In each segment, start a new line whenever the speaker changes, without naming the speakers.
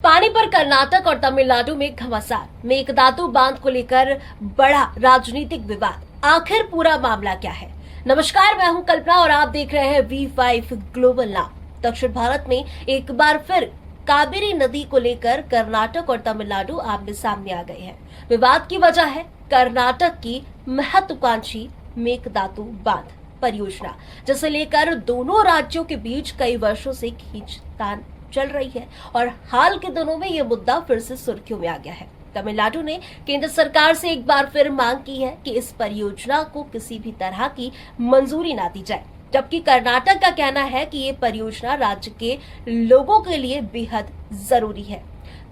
पानी पर कर्नाटक और तमिलनाडु में घमासान। मेघदातु बांध को लेकर बड़ा राजनीतिक विवाद। आखिर पूरा मामला क्या है? नमस्कार, मैं हूं कल्पना और आप देख रहे हैं V5 ग्लोबल नाउ। दक्षिण भारत में एक बार फिर कावेरी नदी को लेकर कर्नाटक और तमिलनाडु आमने सामने आ गए हैं। विवाद की वजह है कर्नाटक की महत्वाकांक्षी मेघदातु बांध परियोजना, जिसे लेकर दोनों राज्यों के बीच कई वर्षों से खींचतान चल रही है और हाल के दिनों में यह मुद्दा फिर से सुर्खियों में आ गया है। तमिलनाडु ने केंद्र सरकार से एक बार फिर मांग की है कि इस परियोजना को किसी भी तरह की मंजूरी ना दी जाए, जबकि कर्नाटक का कहना है कि ये परियोजना राज्य के लोगों के लिए बेहद जरूरी है।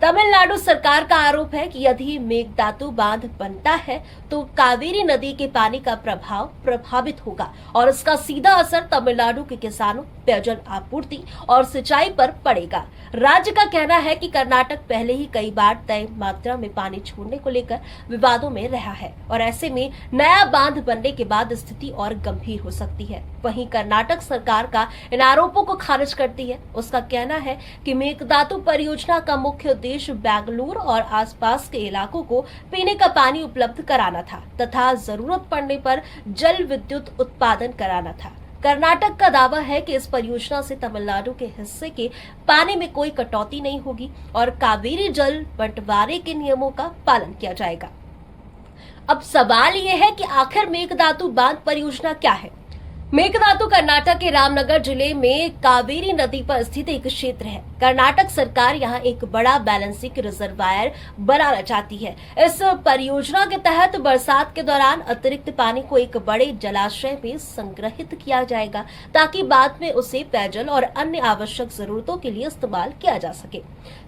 तमिलनाडु सरकार का आरोप है कि यदि मेघदातु बांध बनता है तो कावेरी नदी के पानी का प्रभाव प्रभावित होगा और इसका सीधा असर तमिलनाडु के किसानों, पेयजल आपूर्ति और सिंचाई पर पड़ेगा। राज्य का कहना है कि कर्नाटक पहले ही कई बार तय मात्रा में पानी छोड़ने को लेकर विवादों में रहा है और ऐसे में नया बांध बनने के बाद स्थिति और गंभीर हो सकती है। वहीं कर्नाटक सरकार का इन आरोपों को खारिज करती है। उसका कहना है कि मेघदातु परियोजना का मुख्य उद्देश्य बेंगलुरु और आसपास के इलाकों को पीने का पानी उपलब्ध कराना था तथा जरूरत पड़ने पर जल विद्युत उत्पादन कराना था। कर्नाटक का दावा है कि इस परियोजना से तमिलनाडु के हिस्से के पानी में कोई कटौती नहीं होगी और कावेरी जल बंटवारे के नियमों का पालन किया जाएगा। अब सवाल यह है कि आखिर मेघदातु बांध परियोजना क्या है? मेघदातु कर्नाटक के रामनगर जिले में कावेरी नदी पर स्थित एक क्षेत्र है। कर्नाटक सरकार यहां एक बड़ा बैलेंसिंग रिजर्वायर बनाना चाहती है। इस परियोजना के तहत बरसात के दौरान अतिरिक्त पानी को एक बड़े जलाशय में संग्रहित किया जाएगा ताकि बाद में उसे पेयजल और अन्य आवश्यक जरूरतों के लिए इस्तेमाल किया जा सके।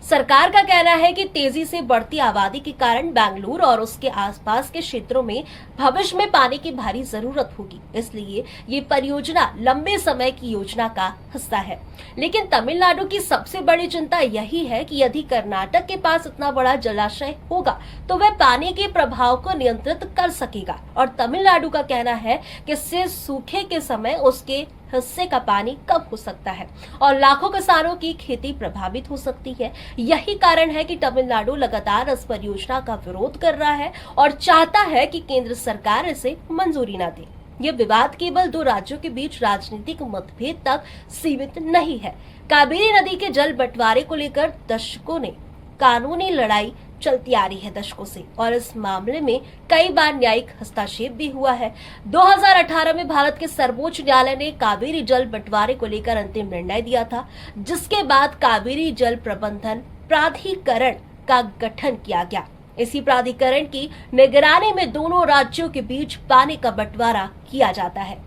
सरकार का कहना है कि तेजी से बढ़ती आबादी के कारण बेंगलुरु और उसके आसपास के क्षेत्रों में भविष्य में पानी की भारी जरूरत होगी, इसलिए ये परियोजना लंबे समय की योजना का हिस्सा है। लेकिन तमिलनाडु की सबसे बड़ी चिंता यही है कि यदि कर्नाटक के पास इतना बड़ा जलाशय होगा तो वह पानी के प्रभाव को नियंत्रित कर सकेगा और तमिलनाडु का कहना है कि इससे सूखे के समय उसके हिस्से का पानी कम हो सकता है और लाखों किसानों की खेती प्रभावित हो सकती है। यही कारण है कि तमिलनाडु लगातार इस परियोजना का विरोध कर रहा है और चाहता है कि केंद्र सरकार इसे मंजूरी न दे। यह विवाद केवल दो राज्यों के बीच राजनीतिक मतभेद तक सीमित नहीं है। कावेरी नदी के जल बंटवारे को लेकर दशकों ने कानूनी लड़ाई चलती आ रही है दशकों से और इस मामले में कई बार न्यायिक हस्तक्षेप भी हुआ है। 2018 में भारत के सर्वोच्च न्यायालय ने कावेरी जल बंटवारे को लेकर अंतिम निर्णय दिया था, जिसके बाद कावेरी जल प्रबंधन प्राधिकरण का गठन किया गया। इसी प्राधिकरण की निगरानी में दोनों राज्यों के बीच पानी का बंटवारा किया जाता है।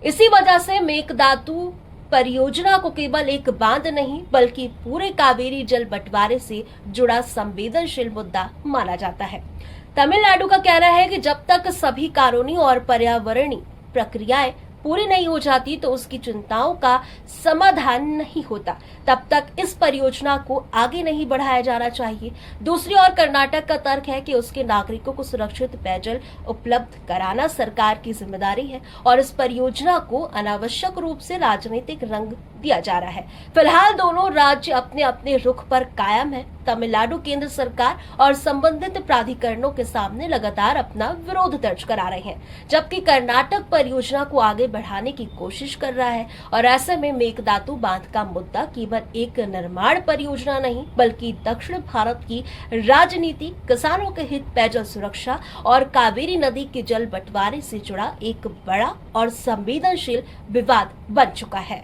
इसी वजह से मेघदातु परियोजना को केवल एक बांध नहीं बल्कि पूरे कावेरी जल बंटवारे से जुड़ा संवेदनशील मुद्दा माना जाता है। तमिलनाडु का कहना है कि जब तक सभी कानूनी और पर्यावरणीय प्रक्रियाएं पूरी नहीं हो जाती तो उसकी चिंताओं का समाधान नहीं होता, तब तक इस परियोजना को आगे नहीं बढ़ाया जाना चाहिए। दूसरी ओर कर्नाटक का तर्क है कि उसके नागरिकों को सुरक्षित पेयजल उपलब्ध कराना सरकार की जिम्मेदारी है और इस परियोजना को अनावश्यक रूप से राजनीतिक रंग दिया जा रहा है। फिलहाल दोनों राज्य अपने अपने रुख पर कायम है। तमिलनाडु केंद्र सरकार और संबंधित प्राधिकरणों के सामने लगातार अपना विरोध दर्ज करा रहे हैं, जबकि कर्नाटक परियोजना को आगे बढ़ाने की कोशिश कर रहा है और ऐसे में मेघदातु बांध का मुद्दा केवल एक निर्माण परियोजना नहीं बल्कि दक्षिण भारत की राजनीति, किसानों के हित, पेयजल सुरक्षा और कावेरी नदी के जल बंटवारे से जुड़ा एक बड़ा और संवेदनशील विवाद बन चुका है।